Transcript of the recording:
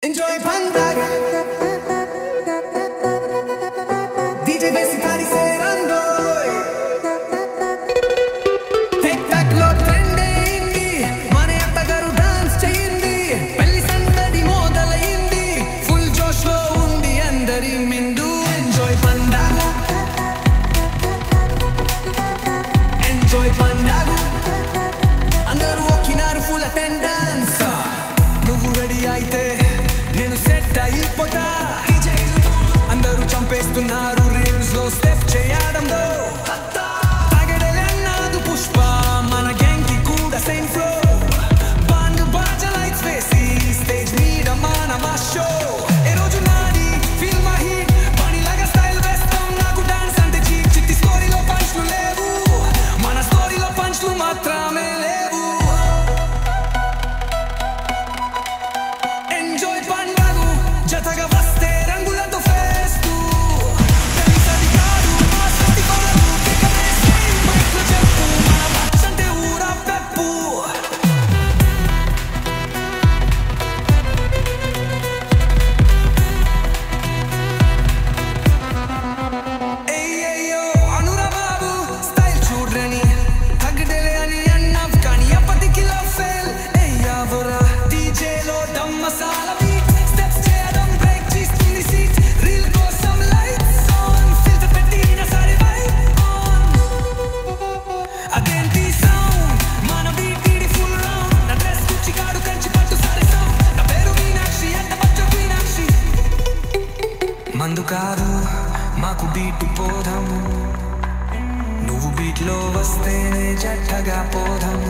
Enjoy Pandag DJ Bessi Pari Serando TikTok lo trend అయింది మనే అత్తగారు dance చేయింది పెళ్లి సందడి మొదలైంది ఫుల్ జోష్ లో ఉంది అందరి మిందు Enjoy Pandag Enjoy Pandag అందరూ ఓకినారు ఫుల్ అటెండెన్స్ నువ్వు రెడీ అయితే నేను సెట్ అయిపోతా అందరూ చంపేస్తున్నారు రీల్స్ లో స్టెప్ చేయడంలో తాగడలన్నదు పుష్ప మన గ్యాంగ్ కి కూడా సేమ్ ఫ్లో బాండ్ బాజ లైట్స్ వేసి స్టేజ్ మీద మన షో ఏ రోజు నాది ఫీల్ మై హిట్ పని లాగా స్టైల్ వేస్తాం నాకు డాన్స్ అంటే చీప్ చిట్టి స్టోరీలో పంచ్లు లేవు మన స్టోరీలో పంచ్లు మాత్రమే లేవు Enjoy Pandag జతగా వస్తే రంగులతో ఫేస్తూ తెలిసది కాదు మా సృష్టి కొనలు కేకవేసి మైక్లో చెప్పు మన బచ్చంటే ఊరా పెప్పు ఏయ్యో అనురా బాబు స్టైల్ చూడ్రని తగ్గడలే అని అన్నావ్ కానీ ఎప్పటికీ లవ్ ఫెయిల్ ఏయ్యావురా డీజేలో దమ్ మసాలా మందు కాదు మాకు బీటు పోదాం నువ్వు బీట్లో వస్తేనే జట్టగా పోదాం